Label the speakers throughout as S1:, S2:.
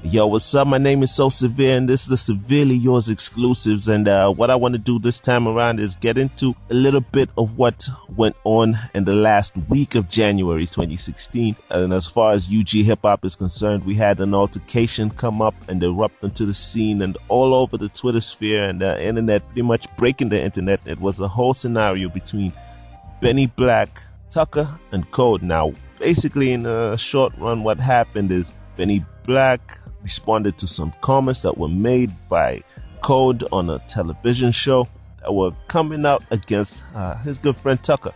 S1: Yo, what's up? My name is So Severe, and this is the Severely Yours exclusives. And what I want to do this time around is get into a little bit of what went on in the last week of January 2016. And as far as Ug-Hiphop is concerned, we had an altercation come up and erupt into the scene and all over the Twitter sphere and the internet, pretty much breaking the internet. It was a whole scenario between Benny Black, Tucker, and Code. Now, basically, in a short run, what happened is Benny Black responded to some comments that were made by Code on a television show that were coming out against his good friend Tucker.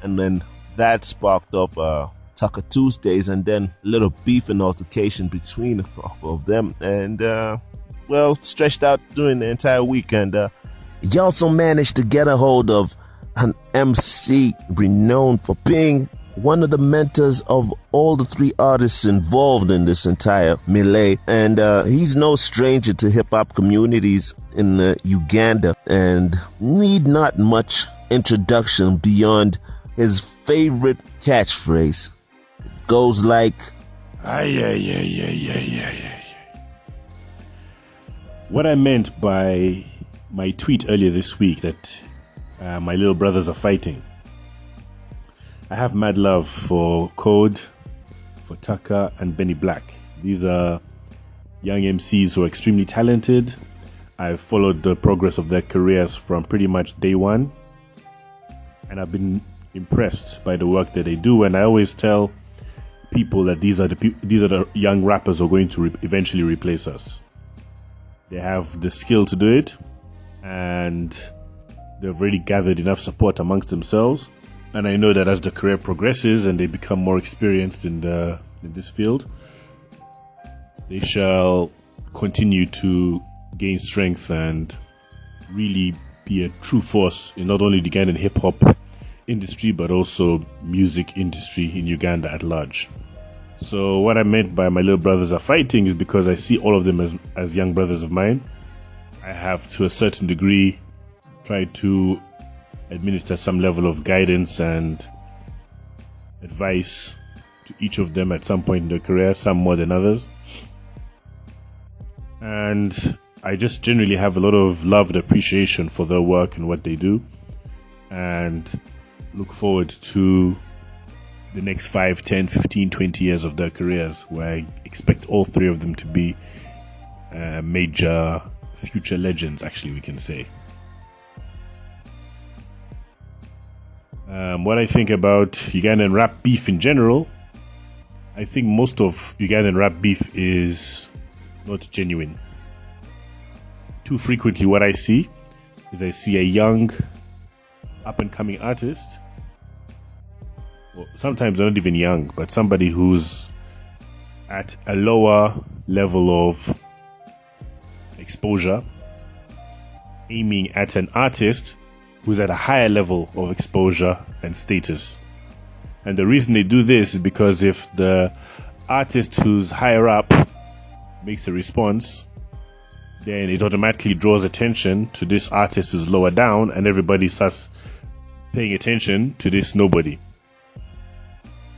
S1: And then that sparked off Tucker Tuesdays and then a little beef and altercation between the couple of them. And, stretched out during the entire weekend. He also managed to get a hold of an MC renowned for being one of the mentors of all the three artists involved in this entire melee. And he's no stranger to hip-hop communities in Uganda and need not much introduction beyond his favorite catchphrase. It goes like,
S2: What I meant by my tweet earlier this week that my little brothers are fighting. I have mad love for Code, for Tucker, and Benny Black. These are young MCs who are extremely talented. I've followed the progress of their careers from pretty much day one, and I've been impressed by the work that they do. And I always tell people that these are the young rappers who are going to eventually replace us. They have the skill to do it, and they've already gathered enough support amongst themselves. And I know that as the career progresses and they become more experienced in this field, they shall continue to gain strength and really be a true force in not only the Ugandan hip-hop industry, but also music industry in Uganda at large. So what I meant by my little brothers are fighting is because I see all of them as young brothers of mine. I have, to a certain degree, tried to administer some level of guidance and advice to each of them at some point in their career, some more than others. And I just generally have a lot of love and appreciation for their work and what they do, and look forward to the next 5, 10, 15, 20 years of their careers, where I expect all three of them to be major future legends, actually, we can say. What I think about Ugandan rap beef in general, I think most of Ugandan rap beef is not genuine. Too frequently what I see is I see a young up-and-coming artist, well, sometimes they're not even young, but somebody who's at a lower level of exposure, aiming at an artist who's at a higher level of exposure and status. And the reason they do this is because if the artist who's higher up makes a response, then it automatically draws attention to this artist who's lower down, and everybody starts paying attention to this nobody.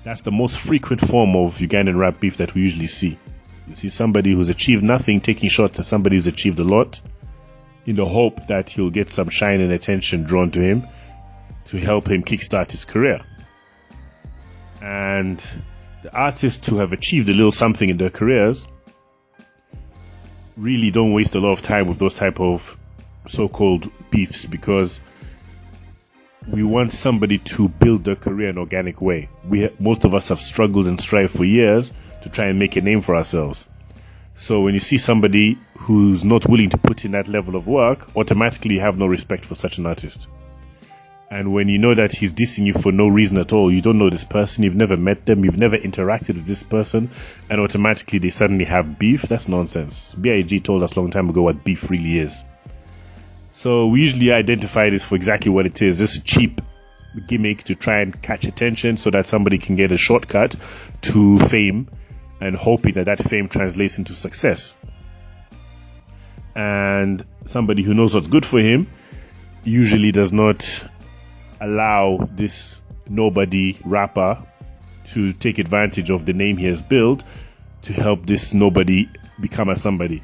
S2: That's the most frequent form of Ugandan rap beef that we usually see. You see somebody who's achieved nothing taking shots at somebody who's achieved a lot, in the hope that he'll get some shine and attention drawn to him to help him kickstart his career. And the artists who have achieved a little something in their careers really don't waste a lot of time with those type of so-called beefs, because we want somebody to build their career in an organic way. Most of us have struggled and strived for years to try and make a name for ourselves. So when you see somebody who's not willing to put in that level of work, automatically you have no respect for such an artist. And when you know that he's dissing you for no reason at all, you don't know this person, you've never met them, you've never interacted with this person, and automatically they suddenly have beef, that's nonsense. B.I.G. told us a long time ago what beef really is. So we usually identify this for exactly what it is. This is a cheap gimmick to try and catch attention so that somebody can get a shortcut to fame, and hoping that that fame translates into success. And somebody who knows what's good for him usually does not allow this nobody rapper to take advantage of the name he has built to help this nobody become a somebody.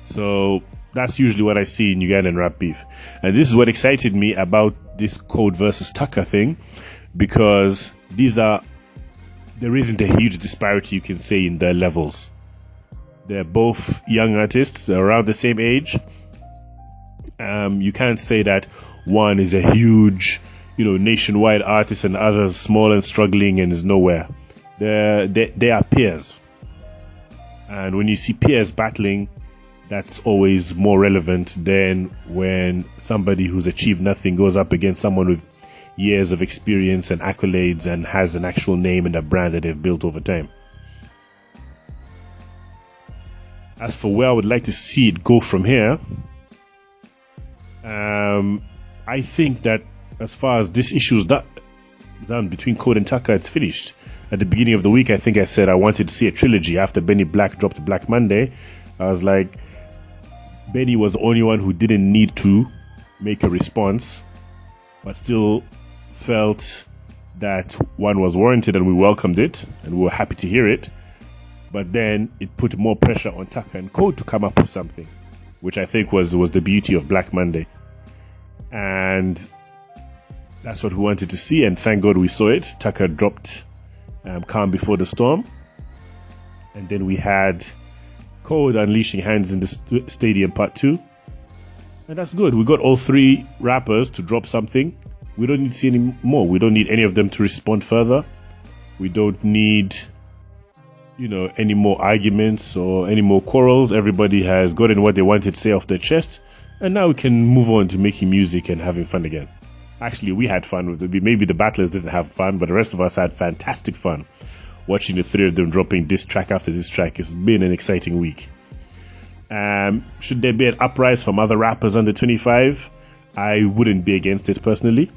S2: So that's usually what I see in Ugandan rap beef. And this is what excited me about this Code versus Tucker thing, because there isn't a huge disparity, you can say, in their levels. They're both young artists, they're around the same age. You can't say that one is a huge, nationwide artist and the other is small and struggling and is nowhere. They are peers. And when you see peers battling, that's always more relevant than when somebody who's achieved nothing goes up against someone with years of experience and accolades and has an actual name and a brand that they've built over time. As for where I would like to see it go from here, I think that as far as this issue is done between Code and Tucker, it's finished. At the beginning of the week, I think I said I wanted to see a trilogy. After Benny Black dropped Black Monday, I was like, Benny was the only one who didn't need to make a response, but still felt that one was warranted, and we welcomed it and we were happy to hear it. But then it put more pressure on Tucker and Code to come up with something, which I think was the beauty of Black Monday. And that's what we wanted to see, and thank God we saw it. Tucker dropped Calm Before the Storm, and then we had Code unleashing Hands in the Stadium Part 2, and that's good. We got all three rappers to drop something. We don't need to see any more. We don't need any of them to respond further. We don't need any more arguments or any more quarrels. Everybody has gotten what they wanted to say off their chest, and now we can move on to making music and having fun again. Actually, we had fun with it. Maybe the battlers didn't have fun, but the rest of us had fantastic fun watching the three of them dropping diss track after diss track. It's been an exciting week. Should there be an uprise from other rappers under 25? I wouldn't be against it personally,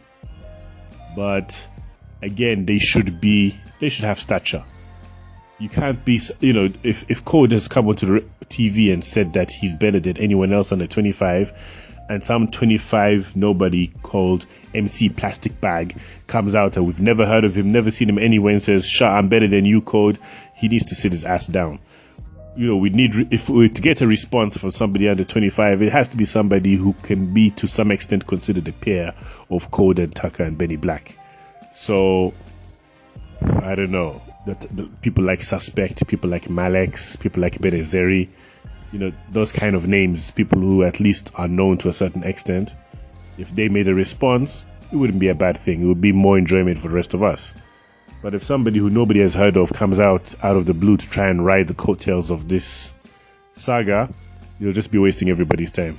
S2: but again, they should have stature. You can't be, if Code has come onto the TV and said that he's better than anyone else under 25, and some 25 nobody called MC Plastic Bag comes out and we've never heard of him, never seen him anywhere, and says, "Sure, I'm better than you, Code," he needs to sit his ass down. If we to get a response from somebody under 25, it has to be somebody who can be to some extent considered a peer of Code and Tucker and Benny Black. So, I don't know. That people like Suspect, people like Malex, people like Benezeri, those kind of names, people who at least are known to a certain extent, if they made a response, it wouldn't be a bad thing. It would be more enjoyment for the rest of us. But if somebody who nobody has heard of comes out of the blue to try and ride the coattails of this saga, you'll just be wasting everybody's time.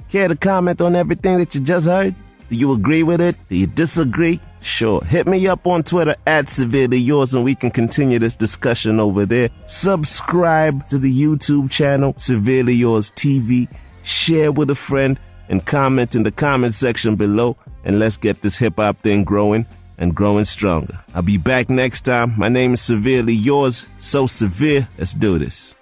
S1: Care to comment on everything that you just heard? Do you agree with it? Do you disagree? Sure. Hit me up on Twitter @SeverelyYours, and we can continue this discussion over there. Subscribe to the YouTube channel, Severely Yours TV. Share with a friend and comment in the comment section below. And let's get this hip-hop thing growing and growing stronger. I'll be back next time. My name is Severely Yours. So severe. Let's do this.